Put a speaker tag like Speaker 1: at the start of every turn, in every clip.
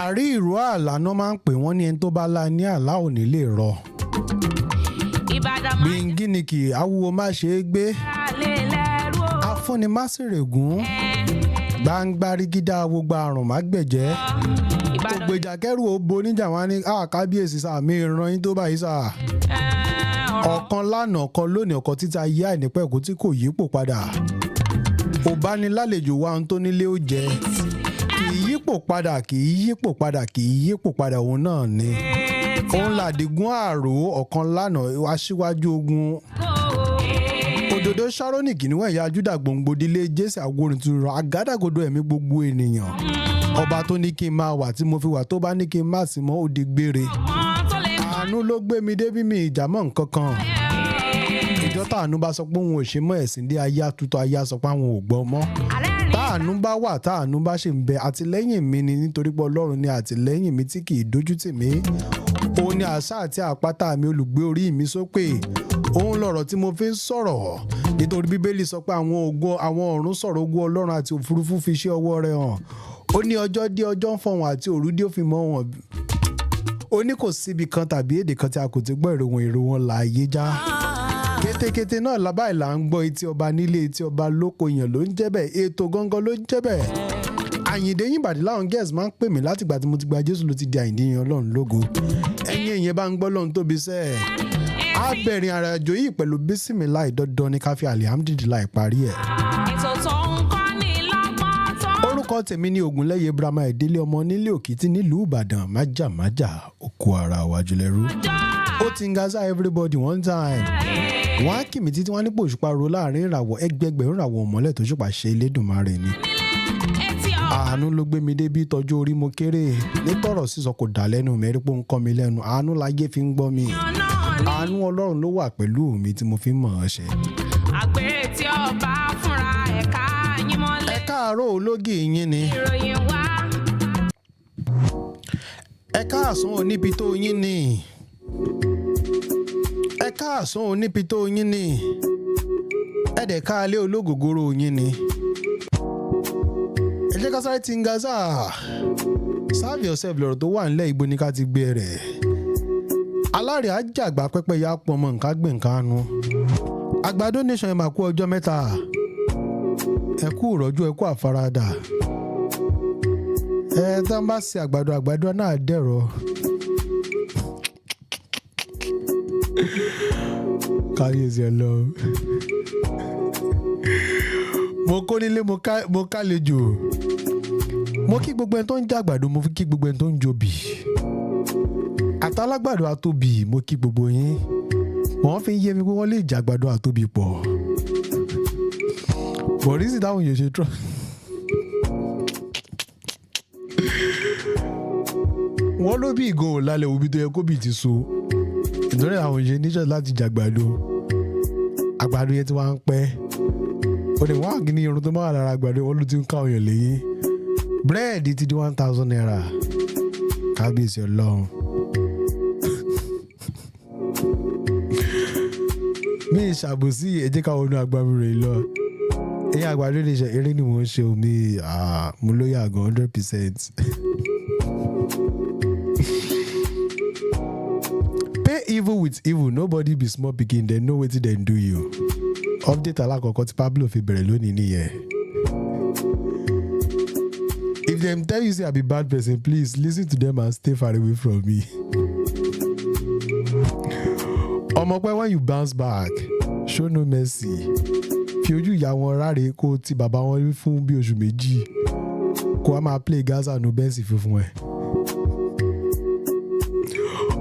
Speaker 1: àrí ìró àlá náà máa ń pè wọ́n ní ẹni tó bá lá ní àlá ò ní lè rọ. gbìngínìkì awúwo má ṣe é gbé afúnni má sì règún gbangbárigídá gbogbo àrùn má gbẹ̀jẹ́ ògbèjà kẹrù ó bo níjà wọn ní kábíyèsí sáà mi ìran yín tó báyìí sáà. ọ̀kan lánàá ọ̀kan lónìí ọ̀kan títa ayé àìnípẹ̀kú tí kò yípo padà. òbánilálejò wa ohun tó nílé ó jẹ kì í yípo padà kì í yípo padà kì í yípo padà òun náà ni. òun làdìgún àrò ọ̀kan lánàá aṣíwájú ogun. òdòdó Ṣárónì kìnìún ẹ̀yà Júdà gbòǹgbòdìlé Jésù àgórìntúrọ̀ àgádágodo ẹ̀mí gbogbo ènìyàn. ọba tó ní kí n máa wà tí mo fi wà tó bá ní kí n má sì mọ́ ó di gbére. àánú ló gbé mi débi mi ìjàmọ́ nǹkan kan. ìjọ táànú bá sọ pé òun ò ṣe mọ́ ẹ̀sìn dé ayé àtúntò ayé sọ pé àwọn ò gbọ́ mọ́. táànú bá wà táànú bá ṣe ń bẹ àtìlẹ́yìn mi ni nítorí pé Ọlọ́run ni àtìlẹ́yìn mi tí kì í dójú tì mí. òun ni àṣà àti àpáta mi olùgbé orí mi sókè. òun lọ̀rọ̀ tí mo fi ń sọ̀rọ̀ nítorí Bíbélì sọ pé àwọn ọ̀run sọ̀rọ̀ ògo Ọlọ́run àti òfurufú fi iṣẹ́ ọwọ́ rẹ̀ hàn. ó ní ọjọ́ dé ọjọ́ ń fọ̀hún àti òru dé ó fi mọ́ wọn. ó ní kò síbi kan tàbí èdè kan tí a kò ti gbọ́ èrò wọn láàyè já. kétékété náà lábàá ìlà ń gbọ́ Etioba nílé Etioba lóko èèyàn ló ń jẹ́ bẹ́ẹ̀ ètò gangan ló ń jẹ́ bẹ́ẹ̀. Àyìndé Yìnbàdí láwọn gẹ́ẹ̀sì máa ń pè mí látìgbà tí mo ti gba Jésù ló ti di Àyìndé yẹn Ọlọ́run lógo. ẹ̀yin èèyàn bá ń gbọ́ lọ́run tóbi sẹ́ẹ̀. a bẹ̀rẹ̀ àràjò yìí pẹ̀lú bísímìláì dandan ní ká fi alihamudulilayi parí ẹ̀. orúkọ tèmi ní Ògúnlẹ́yẹ Brahma ìdílé ọmọ nílé Òkìtì nílùú Ìbàdàn májàmájà òkú ara wájú lẹ́rú. ó ti ń gaza everybody one time. wọ́n á kì mí títí wọ́n ní pòṣùpá ro láàrin ìràwọ̀ ẹgbẹgbẹ̀rún ìràwọ̀ ọ̀mọ́lẹ̀ tó ṣùpá ṣe Elédùmarè ni. àánú ló gbé mi débi tọ́jú orí mo kéré nítọ̀rọ̀ sísọ kò dà lẹ́nu mi rí pé ó ń kọ́ mi lẹ́nu àánú láyé fi ń gbọ́ mi. àánú Ọlọ́run ló wà pẹ̀lú mi tí mo fi ń mọ̀ ọ́ ṣe.
Speaker 2: àgbẹ̀ Etioba fúnra ẹ̀ka yín mọ́lẹ̀.
Speaker 1: ẹ káàárọ̀ ológì yín ni.
Speaker 2: ìròyìn wá.
Speaker 1: ẹ káàsán oníbi tó yín ni. ẹ káàsán oníbi tó yín ni. ẹ dẹ̀ káalẹ́ ológògóró yín ni. ẹ jẹ́ ká sáré tí ń gaza. serve yourself lọ̀rọ̀ tó wà nílẹ̀ ibo ní ká ti gbé rẹ̀. alárè àjàgbá pẹ́pẹ́ ya pọ̀ mọ́ nǹkan gbé nǹkan nu. àgbàdo nation ẹ̀ máa kú ọjọ́ mẹ́ta. ẹ kú ìrọ́jú ẹ kú àfaradà. tá n bá ṣe àgbàdo náà dẹ̀rọ. káyọ̀sí ẹ lọ. mo kó nílé mo kálejò. mo kí gbogbo ẹni tó ń jẹ àgbàdo mo fi kí gbogbo ẹni tó ń jobì. àtàlágbàdo àtòbì mo kí gbogbo yín. wọ́n fi ń yé mi pé wọ́n lè jẹ àgbàdo àtòbì pọ̀. bọ̀rísì táwọn èèyàn ṣe trọ́. wọ́n ló bí ìgò lálẹ́ òbí tó yẹ kó bì ti so. ìtọ́rẹ́ àwọn èèyàn níṣẹ́ láti jẹ àgbàdo. àgbàdo yẹn ti wá ń pẹ́. ó ní wọ́n àgíní irun tó máa lára àgbàdo wọ́n ló ti ń ká òyìn lẹ́yìn. búrẹ́ẹ̀dì ti di 1,000 naira. kábíyèsí Ọlọ́run. mi ìṣàbòsí ẹ jẹ́ ká wọnú agbámi rẹ̀ lọ. ẹ̀yin àgbàdo lè ṣe eré ni mò ń ṣe omi mo lóye àgàn 100%. pay evil with evil nobody be small pikin dem know wetin dem do you. update alákọ̀ọ́kọ́ tí Pablo fi bẹ̀rẹ̀ lónìí nìyẹn. if dem tell you say I be bad person please listen to them and stay far away from me. ọmọ pẹ́ when you bounce back show no mercy. fi ojú ìyá wọn ráre kó ti bàbá wọn rí fún bí oṣù méjì kó wá máa play gaza no bẹ́ẹ̀sì fífún ẹ̀.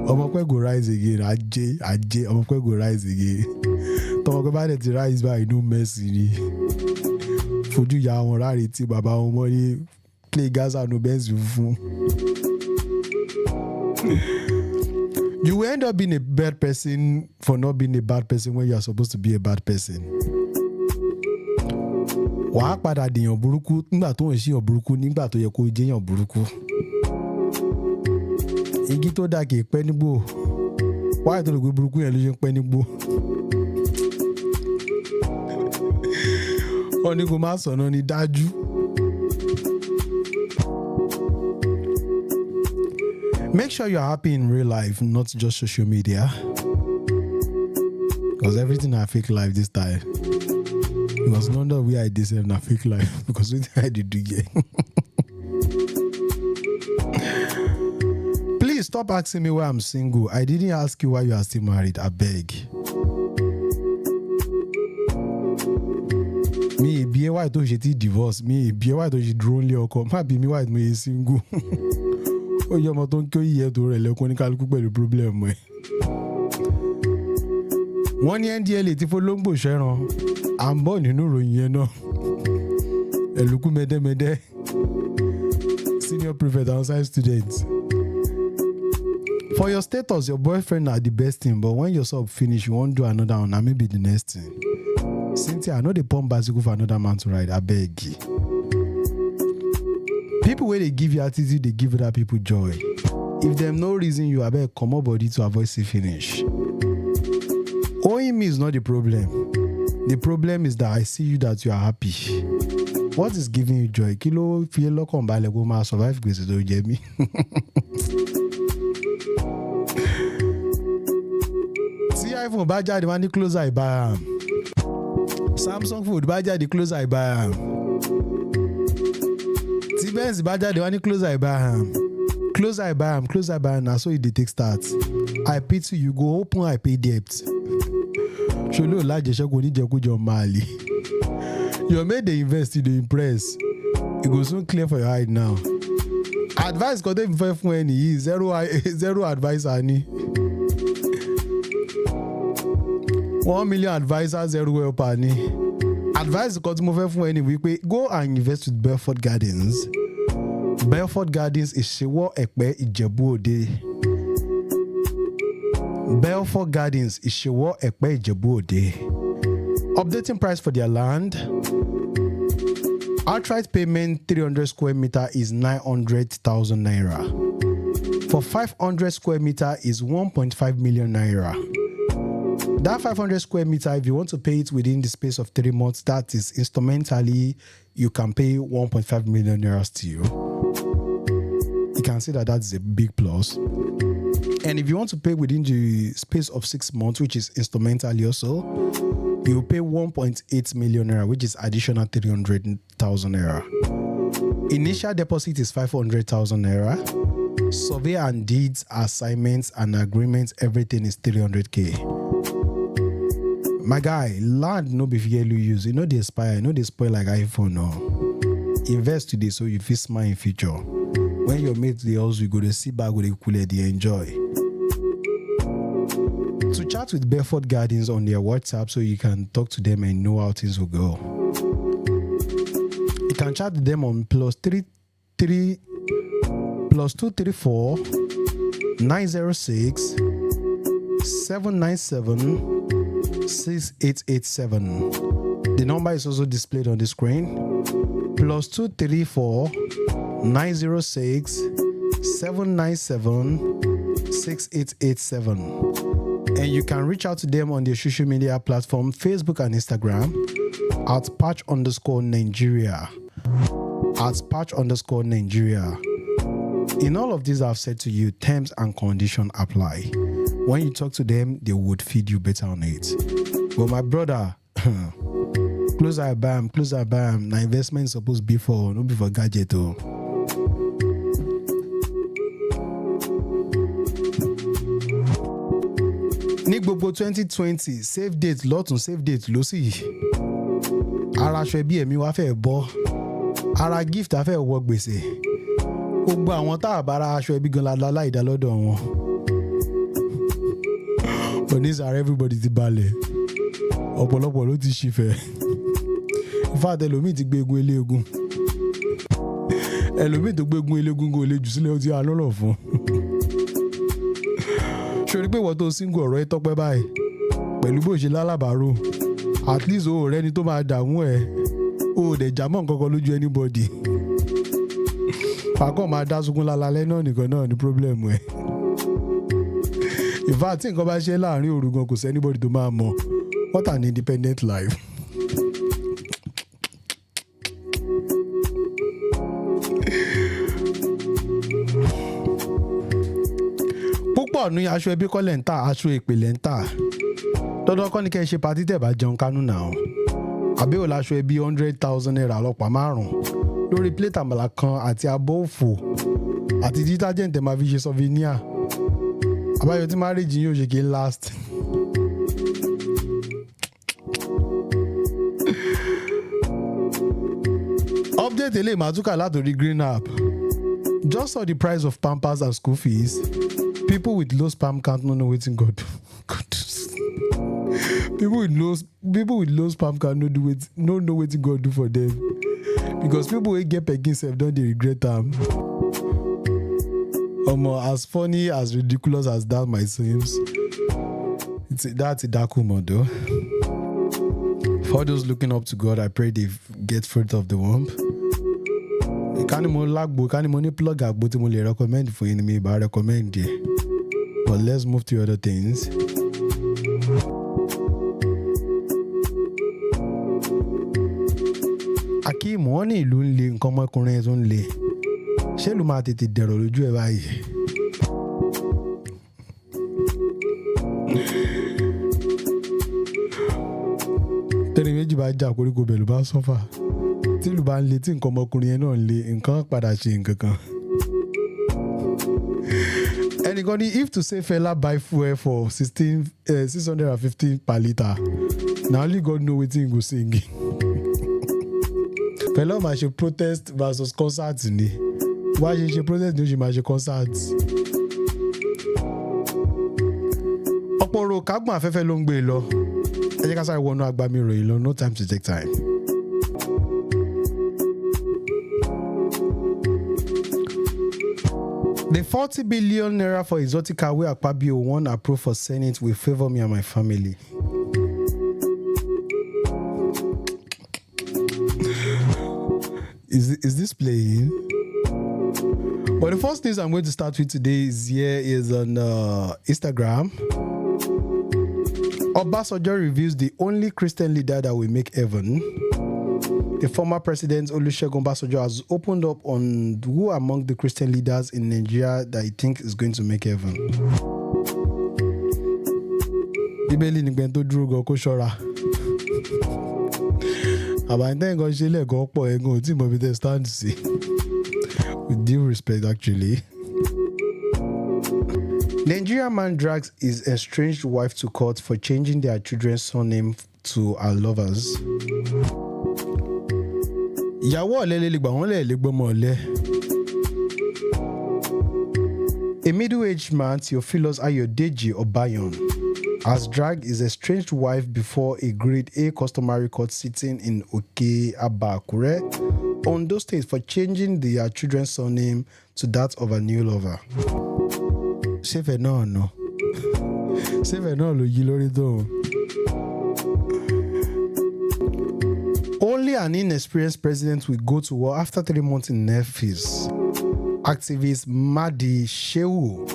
Speaker 1: ọmọ pẹ́ go rise again ajé ọmọ pẹ́ go rise again. tọmọ pẹ́ bá dẹ̀ ti rise by no mercy ni. fojú ìyá wọn ráre tí bàbá wọn mọ́ ní play gaza no bẹ́ẹ̀sì fífún. You will end up being a bad person for not being a bad person when you are supposed to be a bad person. Wàá padà dèèyàn burúkú nígbà tó ń ṣèyàn burúkú nígbà tó yẹ kó jẹ́yàn burúkú. Igi tó dà kì í pẹ́ nígbò. Wáyé tó lè gbé burúkú yẹn ló ṣe ń pẹ́ nígbò. Wọ́n ní kó má sọ̀nà ní dájú. Make sure you're happy in real life, not just social media. Because everything I fake life this time. Because none of we I deserve na fake life. Because we I did do yeah. Please stop asking me why I'm single. I didn't ask you why you are still married. I beg. Me be why to she divorce. Me be why to she drone le oko. Ma be me why me single. O yo mo ton ko iye to re le ko ni kaluku pẹ̀lú problem e. Wọ́n ní NDLA ti folongbo ṣẹran. I'm born nínú ìròyìn yẹn náà. Ẹ̀lùkú mẹ́dẹ́mẹ́dẹ́. Senior prefect outside students. For your status, your boyfriend are the best thing, but when your sub finish, you won't do another one, and maybe the next thing. Cynthia, I know they pump bicycle for another man to ride. I beg. People where they give you attitude, they give other people joy. If them no reason you, I beg come up body to avoid see finish. Owing me is not the problem. The problem is that I see you that you are happy. What is giving you joy? Kilo feel lock on by go ma survive because don't get me. See iPhone bá jáde wá ní close eye buy am. Samsung food bá jáde close eye buy am. Tí Benz bá jáde wá ní close eye buy am. Close eye buy am, close eye buy am, na so it dey take start. I pity you go open eye pay debt. Ṣolú lájẹṣẹ́kù oníjẹkújọ Mali. Your mate dey invest, you dey impress. It go soon clear for your eye now. Advice kan tẹ́ mi fẹ́ fún ẹ nìyí, zero advice ani. 1 million advisor, 0 helper ni. Advice kan tí mo fẹ́ fún ẹ ní wípé go and invest with Belfort Gardens. Belfort Gardens is Ṣewọ́ Ẹ̀pẹ́ Ìjẹ̀bú Òde. Belfort Gardens is Ṣewọ́ Ẹ̀pẹ́ Ìjẹ̀bú Òde. Updating price for their land. Outright payment 300 square meter is 900,000 naira. For 500 square meter is 1.5 million naira. That 500 square meter, if you want to pay it within the space of 3 months, that is instrumentally, you can pay 1.5 million naira to you. You can see that that's a big plus. And if you want to pay within the space of 6 months, which is instrumentally also, you pay 1.8 million naira, which is additional 300,000 naira. Initial deposit is 500,000 naira. Survey and deeds, assignments and agreements, everything is 300k. My guy, land no be fairly use. You know they expire, you know they spoil like iPhone. No. Invest today so you feel smart in future. When your mates they also you go to see back with the cooler, they enjoy. To chat with Belfort Gardens on their WhatsApp so you can talk to them and know how things will go. You can chat with them on +234 906 797 6887. The number is also displayed on the screen. +234 906 797 6887. And you can reach out to them on their social media platform, Facebook and Instagram, at @patch_Nigeria. At @patch_Nigeria. In all of these I've said to you, terms and conditions apply. When you talk to them, they would feed you better on it. But my brother, close eye bam. Now investment supposed to be for, not be for gadget. Oh. Ní gbogbo 2020, save date lọ́tún save date ló sì. Ara aṣọ ẹbí ẹ̀mí wa fẹ́ bọ́. Ara gift a fẹ́ wọ gbèsè. Gbogbo àwọn tá a bá ra aṣọ ẹbí gan la láìdá lọ́dọ̀ wọn. But these are everybody ti balẹ̀. Ọ̀pọ̀lọpọ̀ ló ti ṣìfẹ́. Ifá ẹlòmíì ti gbé egun eléegun. Ẹlòmíì tó gbé egun eléegun kò lè jù sílẹ̀ ó ti alọ́lọ̀ fún. Ṣorí pé wọ́n tó single ọ̀rọ̀ ẹ tọ́pẹ́ báyìí. Pẹ̀lú bó ṣe lálàbàárò. At least o rẹ́ni tó máa dààmú ẹ̀. O dẹ̀ jámọ́ nǹkan kan lójú anybody. Fàkọ́ máa dá sunkún lálalẹ́ náà nìkan náà ní problem ẹ̀. In fact, tí nǹkan bá ṣe láàrin òru gan kò sí anybody tó máa mọ̀. What an independent life. irọ́ ní aṣọ ẹbí kọ́ lẹ̀ ń tà aṣọ èpè lẹ̀ ń tà dandan kọ́ ni kẹ́ ẹ ṣe patí tẹ̀ bá jẹun kánú náà àbí ò láṣọ ẹbí 100,000 naira ọlọ́pàá márùn-ún lórí plate àmàlà kan àti abọ́ òfò àti detergent máa fi ṣe souvenir àbáyọ tí marriage yóò ṣe kí n last. Update eléyìí máa túkà látòrí green app. Just saw the price of pampers and school fees. People with low sperm count no know wetin God do. People with low sperm count no know wetin God do for them. Because people wey get pikin sef don dey regret am. As funny, as ridiculous as that might seem, that's a dark humor though. For those looking up to God, I pray they get fruit of the womb. Kani mo lagbo, kani mo ni plug agbo tí mo lè recommend fún yín ni mi bá recommend yẹ. But let's move to other things. Akeem, wọ́n ní ìlú ń le nǹkan ọmọkùnrin tó ń le. Ṣé ìlú máa tètè dẹ̀rọ̀ lójú ẹ̀ báyìí? Tẹ́lẹ̀ méjì bá jà koríko bẹ̀lú bá sọ́fà. Tí ìlú bá ń le tí nǹkan ọmọkùnrin yẹn náà ń le nǹkan padà ṣe nǹkan kan. Ẹnìkan ní if to say fella buy fuel for 650 per litre, na only God know wetin he go sing. Fella máa ṣe protest versus concert ni. Wá ṣe protest ni ó ṣe máa ṣe concert. Ọ̀pọ̀ ọ̀rọ̀ kágbọ̀n afẹ́fẹ́ ló ń gbé lọ. Ẹ jẹ́ ká sáré wọnú agbami ìròyìn lọ, no time to take time. The 40 billion naira for exotic car wey Akpabio wan approve for Senate will favour me and my family. Is this playing? But the first news I'm going to start with today is on Instagram. Obasanjo reveals the only Christian leader that will make heaven. The former president Olusegun Obasanjo has opened up on who among the Christian leaders in Nigeria that he thinks is going to make heaven. Bíbélì ní gbẹ́ni tó dúró gan kó ṣọ́ra. Àbáyé nǹkan ṣe lẹ́ẹ̀kan pọ̀ ẹ̀gàn ò tí mo fi tẹ́ stand sí. With due respect, actually. Nigerian man drags his estranged wife to court for changing their children's surname to her lovers. Ìyàwó ọ̀lẹ lè gbà wọ́n lè gbọ́mọ ọ̀lẹ. A middle-aged man, Theophilus Ayodeji Obayan, has dragged his estranged wife before a grade A customary court sitting in Oke-Aba, Akure, Ondo State, for changing their children's surname to that of a new lover. Ṣéfẹ̀ náà nà. Ṣéfẹ̀ náà ló yí lórí tó. Only an inexperienced president will go to war after 3 months in office. Activist Madi Shehu.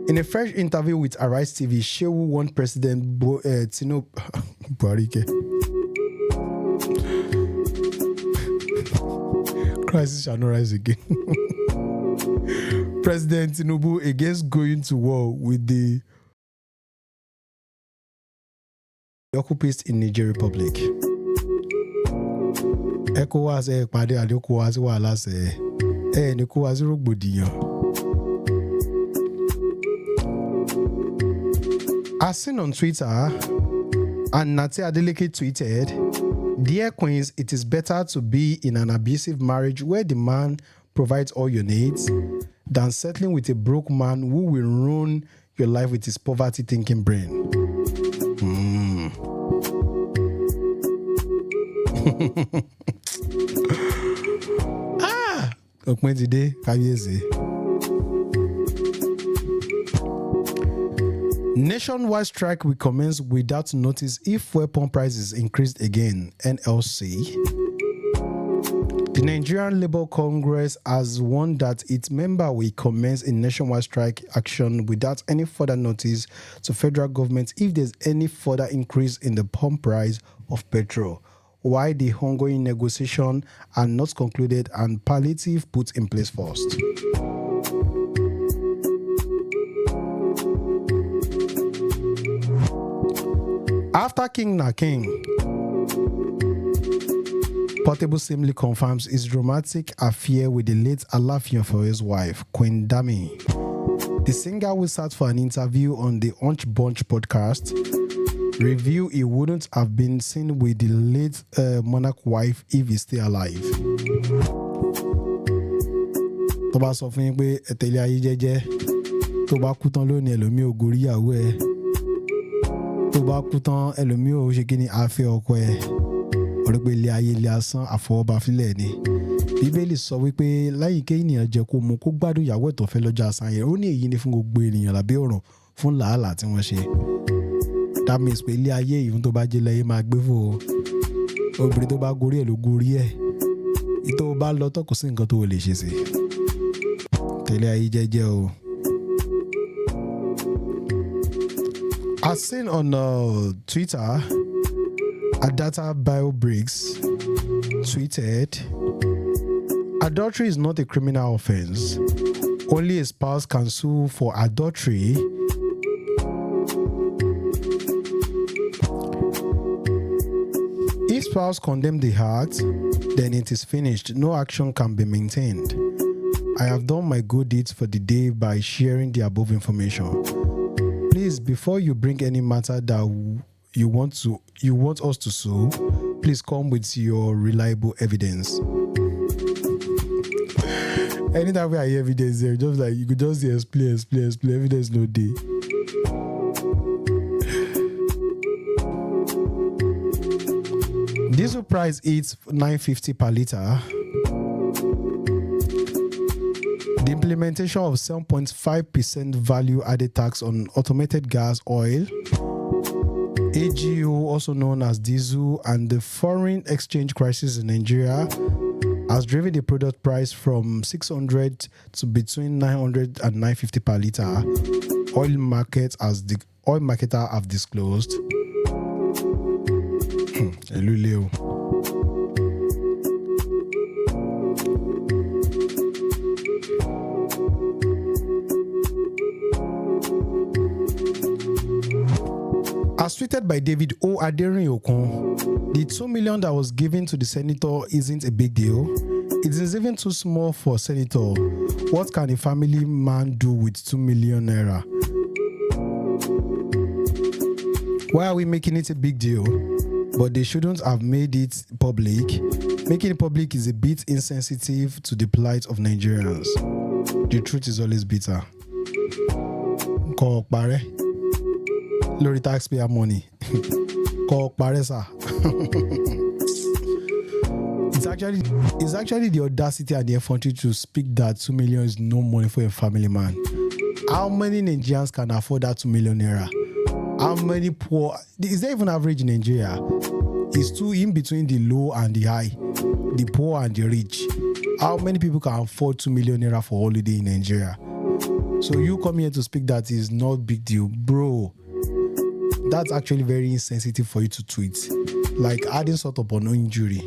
Speaker 1: In a fresh interview with Arise TV, Shehu warned President Tinubu. Crisis shall not rise again. President Tinubu against going to war with the occupists in Niger Republic. ECOWAS pàdé àdékò sí wàhálà ní kó wá sí rògbòdìyàn. As seen on Twitter, and Nate Adeleke tweeted, "Dear Queens, it is better to be in an abusive marriage where the man provides all your needs than settling with a broke man who will ruin your life with his poverty-thinking brain." Ọpẹ́ ti dé kábíyèsí. Nationwide strike will commence without notice if fuel pump prices increased again, NLC. The Nigerian Labour Congress has warned that its member will commence a nationwide strike action without any further notice to federal government if there's any further increase in the pump price of petrol, while the ongoing negotiations are not concluded and palliative put in place first. After King na King, Portable simply confirms his romantic affair with the late Alaafin for his wife, Queen Dami. The singer who sat for an interview on the Hunch Bunch podcast revealed he wouldn't have been seen with the late monarch wife if he's still alive. Tó bá sọ fún yín pé ẹ tẹ̀lé ayé jẹ́jẹ́, tó bá kú tán lónìí ẹlòmíì ò gorí ìyàwó ẹ̀, tó bá kú tán ẹlòmíì ò ṣe kí ni afẹ́ ọkọ ẹ̀, orí pé ilé ayé ilé asán àfọwọ́bá fílẹ̀ ni. Bíbélì sọ wípé láyìn kí ènìyàn jẹ kó mu kó gbádùn ìyàwó ẹ̀ tó fẹ́ lọ́jọ́ asán yẹn, ó ní èyí ni fún gbogbo ènìyàn lábẹ́ ọ̀run fún làálàá tí wọ́n ṣe. That means pé ilé ayé ìhun tó bá jẹ́ lẹ́yìn máa gbé fò ó. Obìnrin tó bá gorí ẹ̀ ló gorí ẹ̀. Ìtò bá lọ tó kò sí nǹkan tó lè ṣe sí. Tẹ̀lé ayé jẹ́jẹ́ o. As seen on Twitter, Adata BioBricks tweeted, "Adultery is not a criminal offense. Only a spouse can sue for adultery. If spouse condemn the act, then it is finished. No action can be maintained. I have done my good deeds for the day by sharing the above information. Please, before you bring any matter that you want us to sue, please come with your reliable evidence." Anytime I hear evidence there, just like you could just say explain, evidence no day. Diesel price is $9.50 per liter. The implementation of 7.5% value added tax on automated gas oil, AGO, also known as diesel, and the foreign exchange crisis in Nigeria has driven the product price from 600 to between 900 and 950 per liter. Oil marketer have disclosed. As tweeted by David O. Aderinokun, the $2 million that was given to the senator isn't a big deal. It is even too small for a senator. What can a family man do with 2 million naira? Why are we making it a big deal? But they shouldn't have made it public. Making it public is a bit insensitive to the plight of Nigerians. The truth is always bitter. Kò parẹ́ lórí taxpayer money. Kò parẹ́ sir. It's actually the audacity and the effrontery to speak that 2 million is no money for a family man. How many Nigerians can afford that 2 million naira? How many poor? Is there even average in Nigeria? It's too in between the low and the high, the poor and the rich. How many people can afford 2 million naira for holiday in Nigeria? So you come here to speak that is not big deal, bro. That's actually very insensitive for you to tweet, like adding sort upon no injury.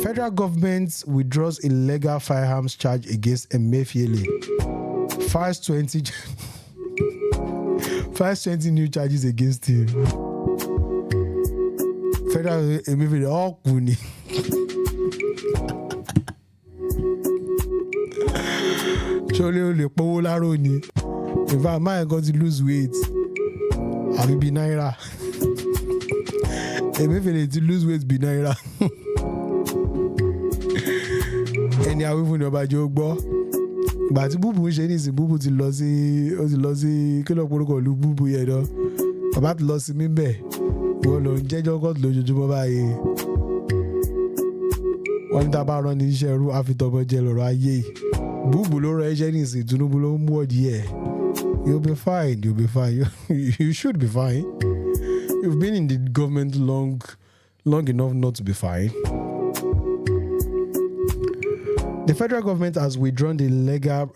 Speaker 1: Federal government withdraws illegal firearms charge against Emefiele. Files 20 new charges against him. Federal Emefiele all kuni. Surely only powo laro ni. If I might got to lose weight, I will be naira. Emefiele to lose weight be naira. Ẹni àwọn ìfúnni ọba jẹ́ ó gbọ́. Ìgbà tí búbù ń ṣe ní ìsìn búbù ti lọ sí kí ló porúkọ lu búbù yẹn lọ. Bàbá ti lọ sí mímbẹ̀. Wọ́n lọ ń jẹ́jọ́ kọ́ọ̀tù lójoojúmọ́ báyìí. Wọ́n ní tá a bá rán ní iṣẹ́ ẹrú àfitọ́mọ jẹ́ lọ́rọ̀ ayé. Búbù ló rọ ẹṣẹ́ ní ìsìn Tinubu ló ń mú ọ̀dí ẹ̀. You'll be fine. You should be fine. You've been in the government long enough not to be fine. The federal government has withdrawn the illegal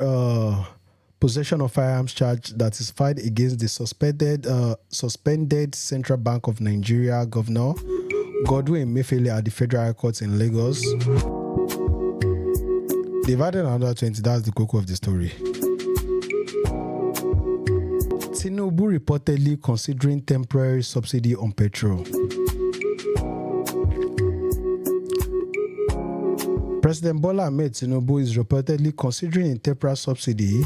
Speaker 1: possession of firearms charge that is filed against the suspended Central Bank of Nigeria Governor Godwin Emefiele at the Federal High Court in Lagos. They've added another 20. That's the cocoa of the story. Tinubu reportedly considering temporary subsidy on petrol. President Bola Ahmed Tinubu is reportedly considering a temporary subsidy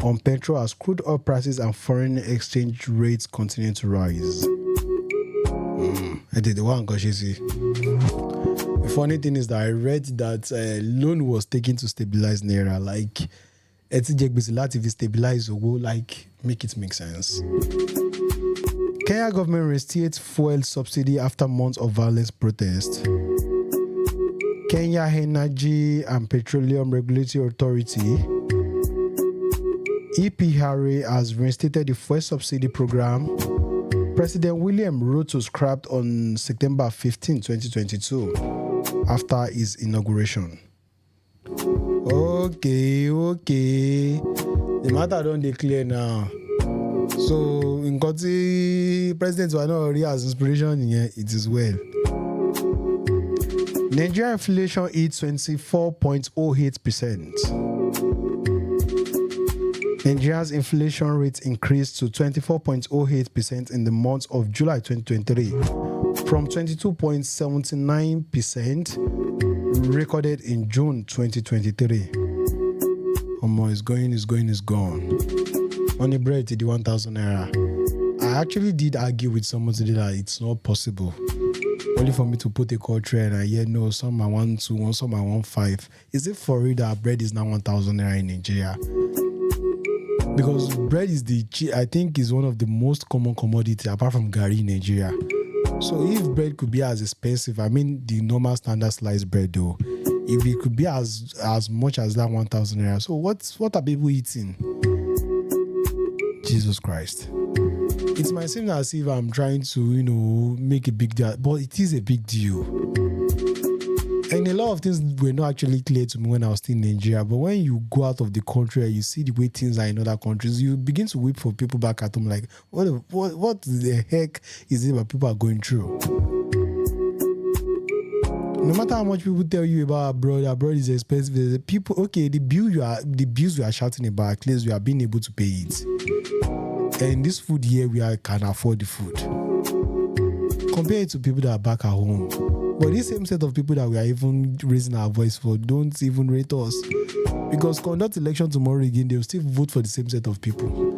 Speaker 1: on petrol as crude oil prices and foreign exchange rates continue to rise. I did the one because you see. The funny thing is that I read that loan was taken to stabilize Naira. Like, if stabilize Ogo, like, make it make sense. Kenya government reinstates fuel subsidy after months of violence protest. Kenya Energy and Petroleum Regulatory Authority EPRA has reinstated the fuel subsidy program. President William Ruto scrapped on September 15, 2022 after his inauguration. Okay. The matter don't declare now. So, in Koti, presidents were not already as inspiration here. It is well. Nigeria inflation hit 24.08%. Nigeria's inflation rate increased to 24.08% in the month of July 2023 from 22.79% recorded in June 2023. It's gone. Only bread to the 1,000 naira. I actually did argue with someone today that it's not possible. Only for me to put a culture and I hear no, some I want 2, some I want 5. Is it for real that bread is now 1,000 naira in Nigeria? Because bread is I think is one of the most common commodity apart from garri in Nigeria. So if bread could be as expensive, I mean the normal standard sliced bread though, if it could be as much as that 1,000 naira, so what are people eating? Jesus Christ. It might seem as if I'm trying to, make a big deal, but it is a big deal. And a lot of things were not actually clear to me when I was still in Nigeria. But when you go out of the country and you see the way things are in other countries, you begin to weep for people back at home. Like, what the heck is it that people are going through? No matter how much people tell you about abroad is expensive. The people, okay, the bills we are shouting about, at least we are being able to pay it. And this food here, can afford the food. Compare it to people that are back at home. But this same set of people that we are even raising our voice for don't even rate us. Because conduct election tomorrow again, they'll still vote for the same set of people.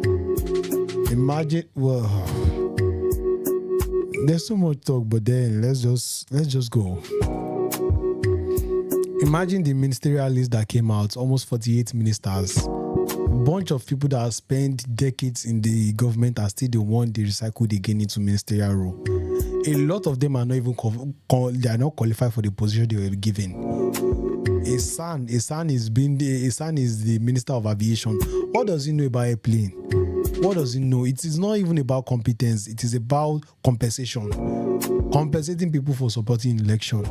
Speaker 1: Imagine, there's so much talk, but then let's just go. Imagine the ministerial list that came out, almost 48 ministers. Bunch of people that have spent decades in the government are still the one they recycled again into ministerial role. A lot of them are not even they are not qualified for the position they were given. A son is the Minister of Aviation. What does he know about a plane? What does he know? It is not even about competence. It is about compensation. Compensating people for supporting election.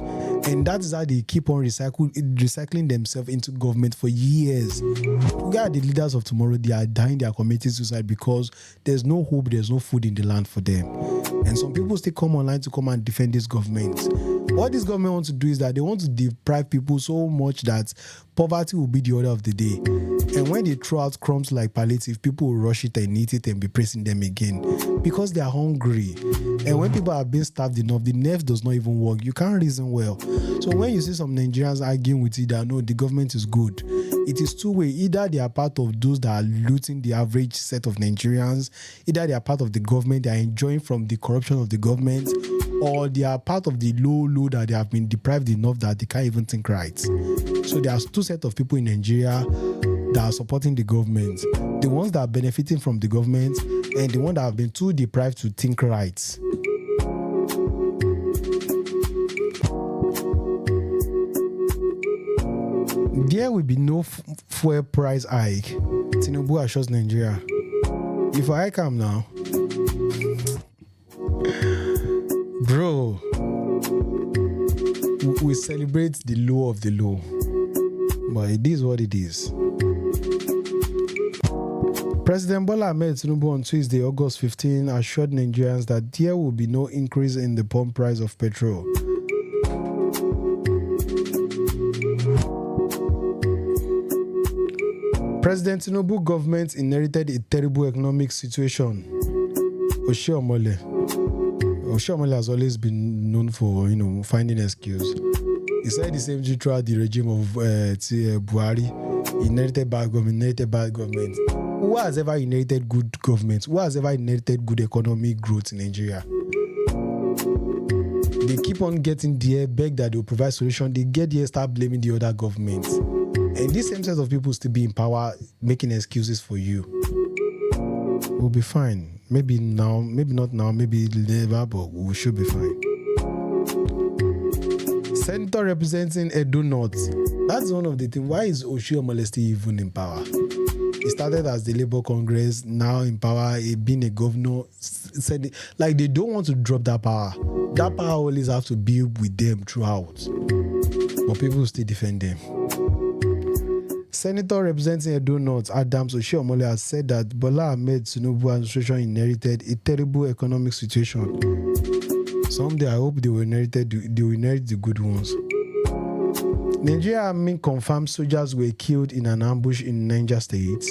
Speaker 1: And that is how they keep on recycling themselves into government for years. We are the leaders of tomorrow. They are dying, they are committing suicide because there's no hope, there's no food in the land for them. And some people still come online to come and defend this government. What this government wants to do is that they want to deprive people so much that poverty will be the order of the day. And when they throw out crumbs like palliative, people will rush it and eat it and be praising them again because they are hungry. And when people are being starved enough, the nerve does not even work. You can't reason well. So when you see some Nigerians arguing with you that no, the government is good, it is two-way. Either they are part of those that are looting the average set of Nigerians, either they are part of the government, they are enjoying from the corruption of the government, or they are part of the low that they have been deprived enough that they can't even think right. So there are two sets of people in Nigeria that are supporting the government. The ones that are benefiting from the government and the ones that have been too deprived to think right. There will be no fuel price hike. Tinubu assures Nigeria. If I come now, bro, we celebrate the low of the low. But it is what it is. President Bola Ahmed Tinubu on Tuesday, August 15, assured Nigerians that there will be no increase in the pump price of petrol. President Tinubu government inherited a terrible economic situation. Oshiomhole has always been known for, finding excuse. He said the same thing throughout the regime of Buhari. Inherited bad government. Who has ever inherited good government? Who has ever inherited good economic growth in Nigeria? They keep on getting there, beg that they will provide solution. They get there, start blaming the other governments. And this same set of people still be in power, making excuses for you. We'll be fine. Maybe now, maybe not now, maybe never, but we should be fine. Senator representing Edo North. That's one of the things. Why is Oshiomhole still even in power? He started as the Labour Congress, now in power, being a governor. Like, they don't want to drop that power. That power always have to be with them throughout. But people still defend them. Senator representing Edo North, Adams Oshiomhole, has said that Bola Ahmed Tinubu administration inherited a terrible economic situation. Someday I hope they will inherit the good ones. Nigeria Army confirmed soldiers were killed in an ambush in Niger State.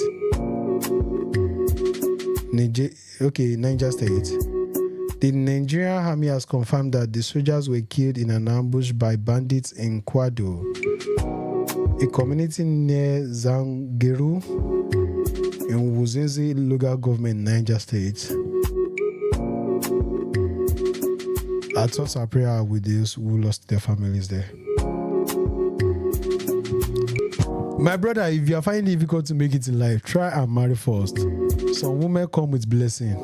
Speaker 1: Niger State. The Nigerian Army has confirmed that the soldiers were killed in an ambush by bandits in Kwado, a community near Zangeru in Wuzinzi local government, Niger State. Our thoughts are prayer with those who lost their families there. My brother, if you are finding it difficult to make it in life, try and marry first. Some women come with blessing.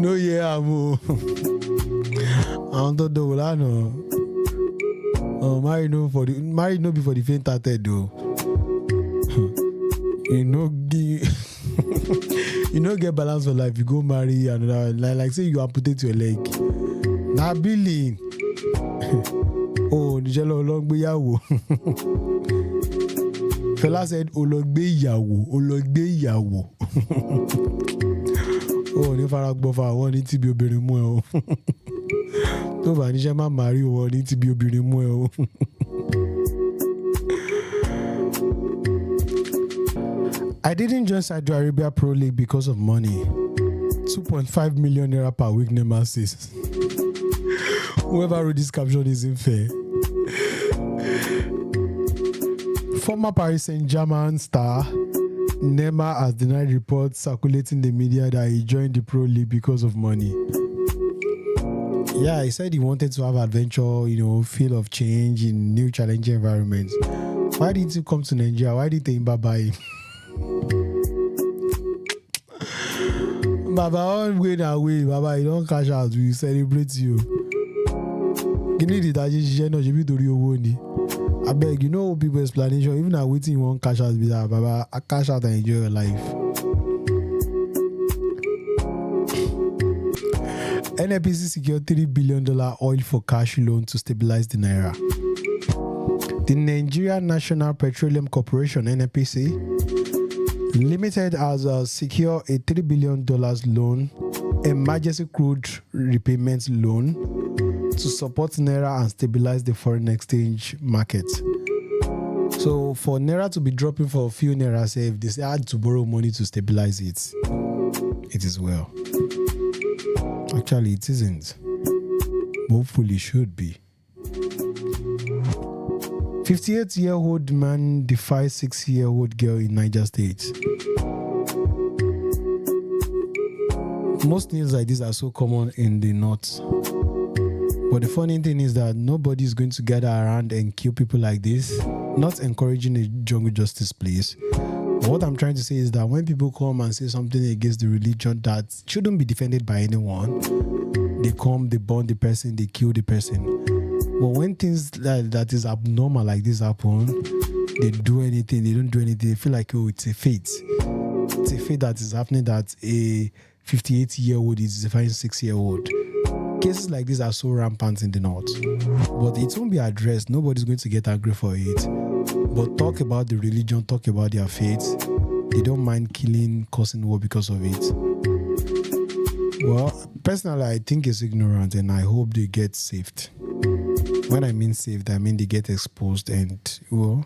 Speaker 1: No, yeah, I'm don't know. I know. Marry no before the faint hearted though. You know, get balance for life. You go marry another, like say you amputate your leg. Now billing. Oh, Nijelo Ologbeyawo. Fela said Ologbeyawo. Oh, ní faragbofa wọ́n ní tí bí obìnrin mú ẹ o. Tó bá níṣẹ́ má marry wọ́n ní tí bí obìnrin mú ẹ o. I didn't join Saudi Arabia Pro League because of money. 2.5 million naira per week, Neymar says. Whoever wrote this caption isn't fair. Former Paris Saint-Germain star Neymar has denied reports circulating the media that he joined the Pro League because of money. Yeah, he said he wanted to have adventure, feel of change in new challenging environments. Why didn't you come to Nigeria? Why didn't you buy him? Baba, on going away, Baba, you don't cash out, we celebrate you. You need it, I just know you be doing. I beg, people explanation, even I waiting you won't cash out with that, Baba, I cash out and enjoy your life. NNPC secured $3 billion oil for cash loan to stabilize the naira. The Nigeria National Petroleum Corporation, NNPC, Limited has secured a $3 billion loan, emergency crude repayment loan, to support Naira and stabilize the foreign exchange market. So for Naira to be dropping for a few Naira, say if they had to borrow money to stabilize it, it is well. Actually, it isn't. Hopefully, it should be. 58-year-old man defies 6-year-old girl in Niger State. Most news like this are so common in the north. But the funny thing is that nobody is going to gather around and kill people like this. Not encouraging a jungle justice, please. But what I'm trying to say is that when people come and say something against the religion that shouldn't be defended by anyone, they come, they burn the person, they kill the person. But when things that is abnormal like this happen, they do anything, they don't do anything. They feel like, oh, it's a fate. It's a fate that is happening that a 58-year-old is defying 6-year-old. Cases like this are so rampant in the north. But it won't be addressed. Nobody's going to get angry for it. But talk about the religion, talk about their faith. They don't mind killing, causing war because of it. Well, personally, I think it's ignorant and I hope they get saved. When I mean saved, I mean they get exposed and, well,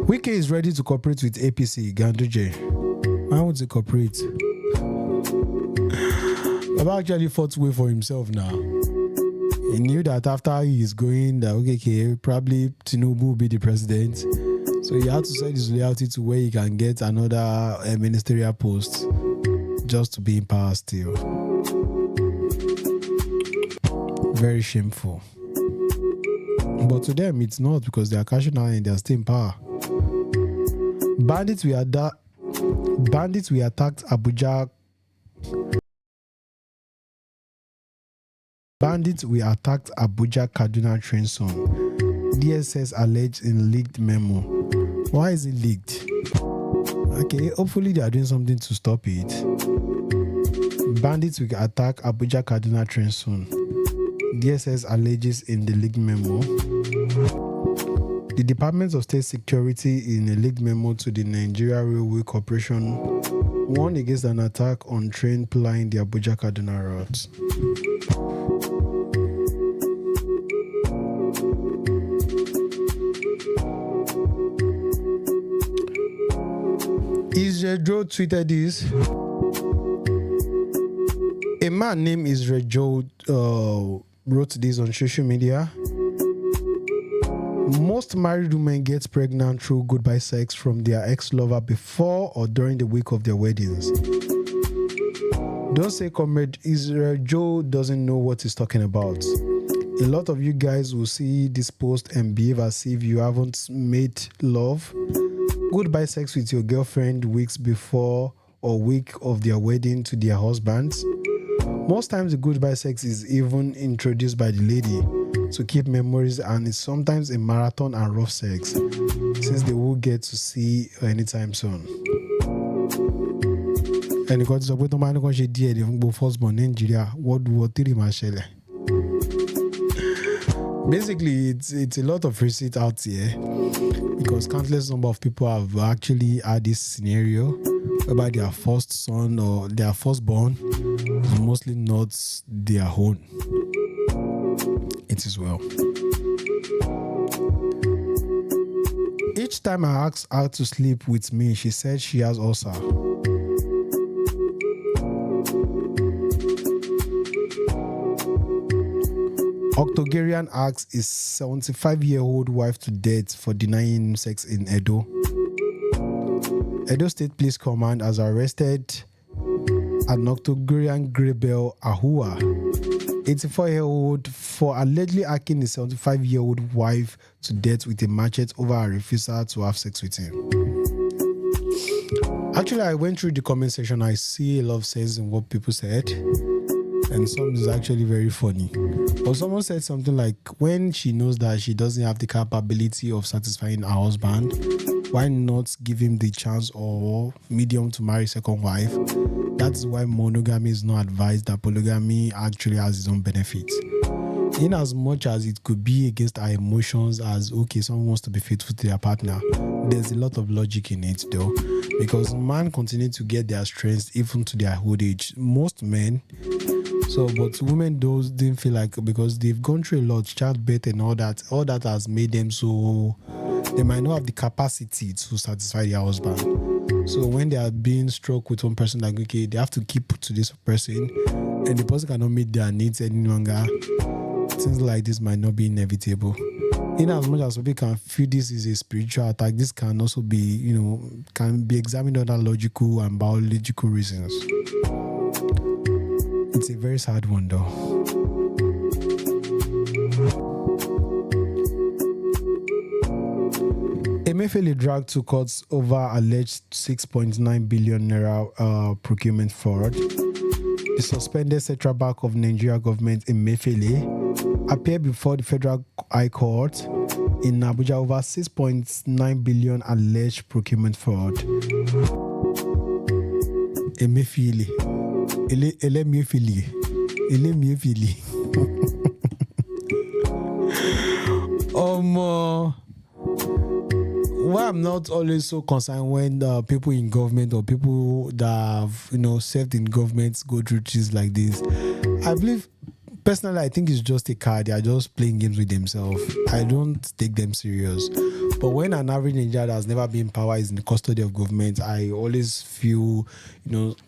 Speaker 1: Wike is ready to cooperate with APC. Ganduje. Why won't he cooperate? Baba actually fought way for himself now. He knew that after he is going, that okay, probably Tinubu will be the president. So he had to set his loyalty to where he can get another ministerial post just to be in power still. Very shameful. But to them, it's not, because they are cashing out and they are still in power. Bandits, we attacked Abuja. Bandits, we attacked Abuja Kaduna train zone. DSS alleged in leaked memo. Why is it leaked? Okay, hopefully they are doing something to stop it. Bandits, we attack Abuja Kaduna train zone. DSS alleges in the leaked memo. The Department of State Security, in a leaked memo to the Nigeria Railway Corporation, warned against an attack on train plying the Abuja Kaduna route. Israel Joe tweeted this. A man named Israel Joe wrote this on social media. Most married women get pregnant through goodbye sex from their ex-lover before or during the week of their weddings. Don't say Comrade Israel Joe doesn't know what he's talking about. A lot of you guys will see this post and behave as if you haven't made love. Goodbye sex with your girlfriend weeks before or week of their wedding to their husbands. Most times the goodbye sex is even introduced by the lady to keep memories, and it's sometimes a marathon and rough sex since they will get to see anytime soon. And because of what I'm going to do, the firstborn Nigeria, World War III, basically, it's a lot of receipt out here because countless number of people have actually had this scenario whereby their first son or their firstborn is mostly not their own. It is well. Each time I asked her to sleep with me, she said she has ulcer. Octogenarian asks his 75-year-old wife to death for denying him sex in Edo. Edo State Police Command has arrested an Octogenarian Grebel Ahua, 84-year-old, for allegedly hacking his 75-year-old wife to death with a machete over her refusal to have sex with him. Actually, I went through the comment section. I see a lot of sense in what people said, and some is actually very funny. But someone said something like, when she knows that she doesn't have the capability of satisfying her husband, why not give him the chance or medium to marry a second wife? That's why monogamy is not advised, that polygamy actually has its own benefits. In as much as it could be against our emotions as, okay, someone wants to be faithful to their partner, there's a lot of logic in it though, because men continue to get their strength even to their old age. Most men. So, but women those didn't feel like, because they've gone through a lot, childbirth and all that has made them so, they might not have the capacity to satisfy their husband. So when they are being struck with one person, like, okay, they have to keep to this person, and the person cannot meet their needs any longer, things like this might not be inevitable. In as much as we can feel this is a spiritual attack, this can also be, can be examined under logical and biological reasons. It's a very sad one though. Emefiele dragged to courts over alleged 6.9 billion naira procurement fraud. The suspended Central Bank of Nigeria government, Emefiele, appeared before the Federal High Court in Abuja over 6.9 billion alleged procurement fraud. Emefiele. Emefiele. Why I'm not always so concerned when people in government or people that have served in government go through things like this. I believe personally, I think it's just a card. They are just playing games with themselves. I don't take them serious. But when an average Nigerian that has never been in power is in the custody of government, I always feel,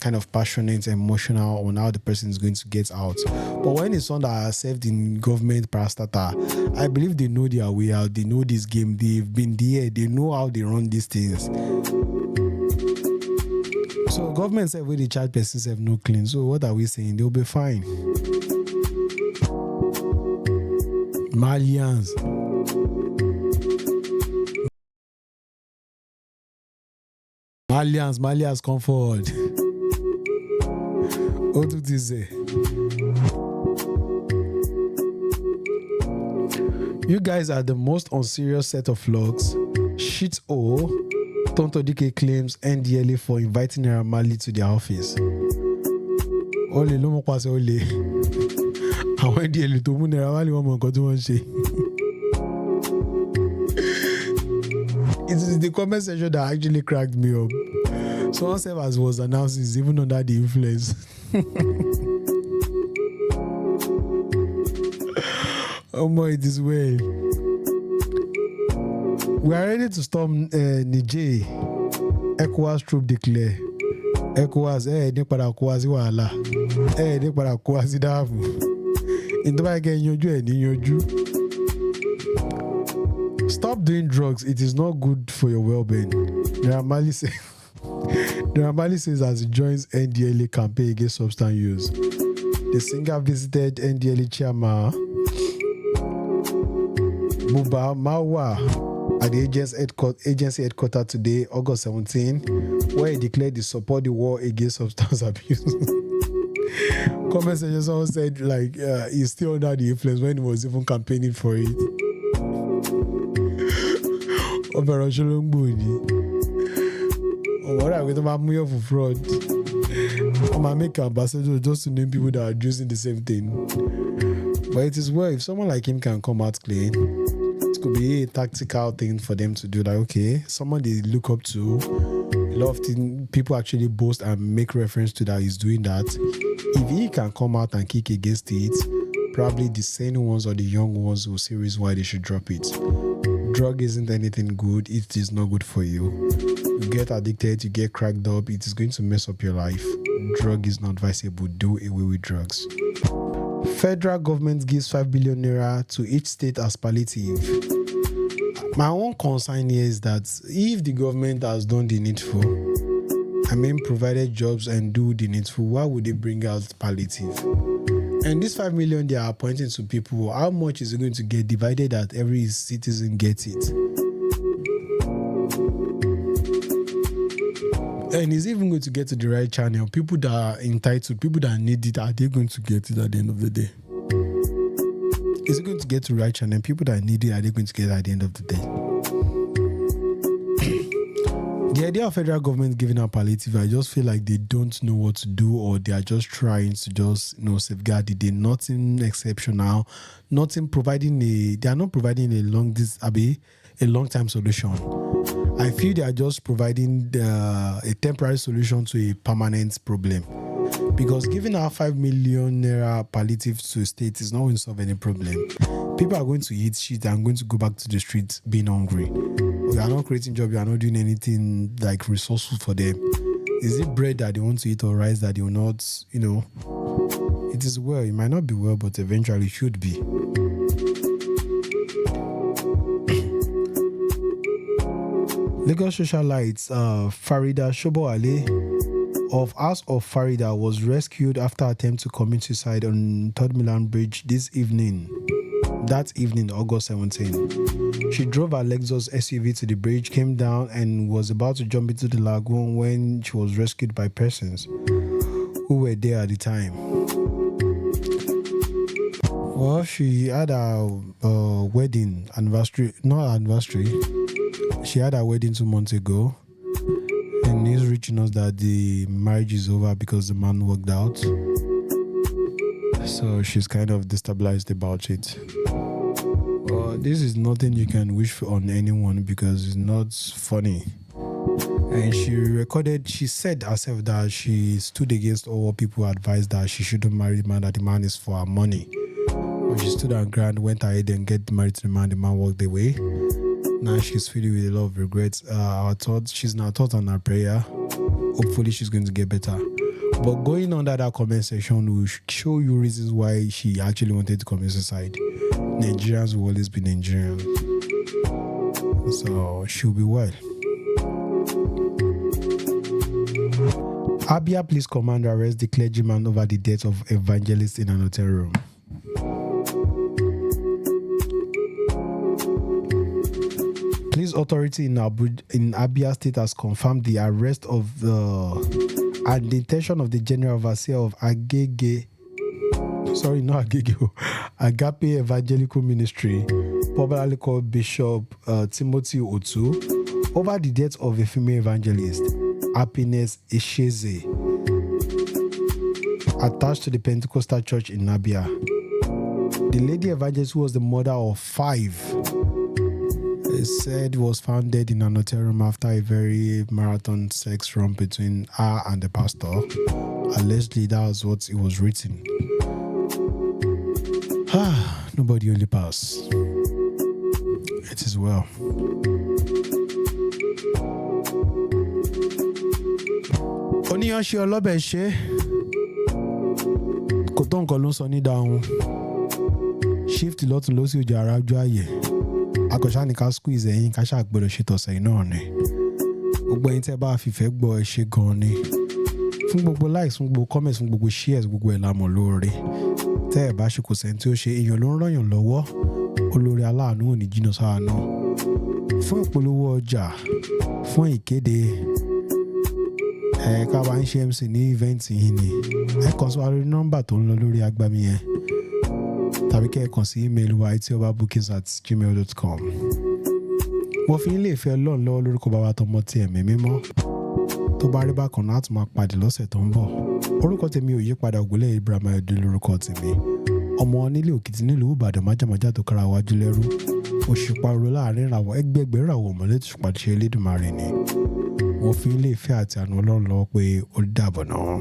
Speaker 1: kind of passionate, emotional on how the person is going to get out. But when it's someone that has served in government parastatal, I believe they know their way out. They know this game. They've been there. They know how they run these things. So government said when they charge persons have no clean. So what are we saying? They'll be fine. Malians. Malians, come forward. What do they say? You guys are the most unserious set of flogs. Shit o. Tonto DK claims NDLA for inviting Naira Marley to their office. Ole ló mọ̀ pàṣẹ ole. Àwọn NDLA tó mú Naira Marley wọ́n mọ̀ nǹkan tí wọ́n ń ṣe. It is the comment section that actually cracked me up. Someone said as was announced is even under the influence. Oh my, it is well. We are ready to storm Niger. ECOWAS troop declare. ECOWAS, ní padà kó wá sí wàhálà. Ní padà kó wá sí dáàbò. Ìjọba ẹ̀kẹ́ yanjú ẹ̀ ní yanjú. Stop doing drugs. It is not good for your well-being. Naira Marley says as he joins NDLA campaign against substance use. The singer visited NDLA chairman Buba Mawa at the agency headquarters today, August 17, where he declared he support the war against substance abuse. Comment section someone said he's still under the influence when he was even campaigning for it. Operation Longboni. What are we talking about? Move for fraud. I'm gonna make an ambassador just to name people that are using the same thing. But it is well if someone like him can come out clean. It could be a tactical thing for them to do. Like, okay, someone they look up to. A lot of things people actually boast and make reference to that is doing that. If he can come out and kick against it, probably the sane ones or the young ones will see reason why they should drop it. Drug isn't anything good. It is not good for you. You get addicted, you get cracked up. It is going to mess up your life. Drug is not advisable. Do away with drugs. Federal government gives 5 billion naira to each state as palliative. My own concern here is that if the government has done the needful, provided jobs and do the needful, why would they bring out palliative? And this 5 million they are appointing to people, how much is it going to get divided that every citizen gets it? And is even going to get to the right channel? People that are entitled, people that need it, are they going to get it at the end of the day? Is it going to get to the right channel? People that need it, are they going to get it at the end of the day? The idea of federal government giving out palliative, I just feel like they don't know what to do, or they are just trying to just safeguard it. They're nothing exceptional, they are not providing a long time solution. I feel they are just providing a temporary solution to a permanent problem. Because giving out 5 million naira palliative to a state is not going to solve any problem. People are going to eat shit and going to go back to the streets being hungry. You are not creating jobs, you are not doing anything like resourceful for them. Is it bread that they want to eat or rice that they will not, It is well, it might not be well, but eventually it should be. Lagos socialites Farida Shoboale of House of Farida was rescued after attempt to commit suicide on Third Milan Bridge that evening, August 17. She drove her Lexus SUV to the bridge, came down and was about to jump into the lagoon when she was rescued by persons who were there at the time. Well, she had a wedding anniversary, she had a wedding 2 months ago, and news reaching us that the marriage is over because the man walked out. So she's kind of destabilized about it. This is nothing you can wish on anyone because it's not funny. And she said herself that she stood against all people who advised that she shouldn't marry the man, that the man is for her money. But she stood her ground, went ahead and get married to the man walked away. Now she's feeling with a lot of regrets. She's now taught on her prayer. Hopefully she's going to get better. But going under that comment section will show you reasons why she actually wanted to commit suicide. Nigerians will always be Nigerian. So she'll be well. Abia Police Commander arrests the clergyman over the death of evangelist in an hotel room. Police authority in Abia State has confirmed the arrest of and detention of the general overseer of Agape Evangelical Ministry, popularly called Bishop Timothy Otu, over the death of a female evangelist, Happiness Esheze, attached to the Pentecostal church in Abia. The lady evangelist, who was the mother of 5, is said was found dead in an hotel room after a very marathon sex run between her and the pastor. Allegedly, that was what it was written. Nobody only pass. It is well. Oníyan ṣe ọlọ́bẹ̀ ṣe kò tó nǹkan ló ń sọ ní dáhùn. Shift lọ́tún ló sì ojú ara ojú ààyè. Akọ̀ṣà ní ká squeeze ẹ̀yìn ká ṣàgbọ́dọ̀ ṣe tọ̀sẹ̀ yìí náà ni. Gbogbo ẹ̀yin tẹ́ bá fìfẹ́ gbọ́ ẹ ṣe gan-an ni. Fún gbogbo likes, fún gbogbo comments, fún gbogbo shares, gbogbo ẹ̀ la mọ̀ lóore. Tẹ́ ẹ̀ bá ṣe kò sẹ́ni tí ó ṣe, èèyàn ló ń ràn yàn lọ́wọ́. Olórí aláàánú ò ní jìnnà sáà náà. Fún ìpolówó ọjà, fún ìkéde, ká bá ń ṣe MC ní event yìí ni. Ẹ kàn sí wa lórí nọ́mbà tó ń lọ lórí agbami yẹn. Tàbí kẹ́ ẹ kàn sí email wa etiobabookings@gmail.com. Mo fi ń lè fẹ́ Ọlọ́run lọ́wọ́ lórúkọ bàbá tọmọ tí ẹ̀mí mímọ́. Tó bá rí bákan náà, á tún máa pàdé lọ́sẹ̀ tó ń bọ̀. Orúkọ tèmi ò yí padà, Ògúnlẹ̀ Ibrahim Ayọ̀délé lórúkọ tèmi. Ọmọ onílé Òkìtì nílùú Ìbàdàn, májàmájà tó kára wájú lẹ́rú. Òṣùpá oró láàrin ìràwọ̀, ẹgbẹ̀gbẹ̀ ìràwọ̀ mọ́lẹ̀ tó ṣùpá ṣe Elédùmarè ni. Mo fi ń lè fẹ́ àti àánú Ọlọ́run lọ́wọ́ pé ó dàbọ̀ náà.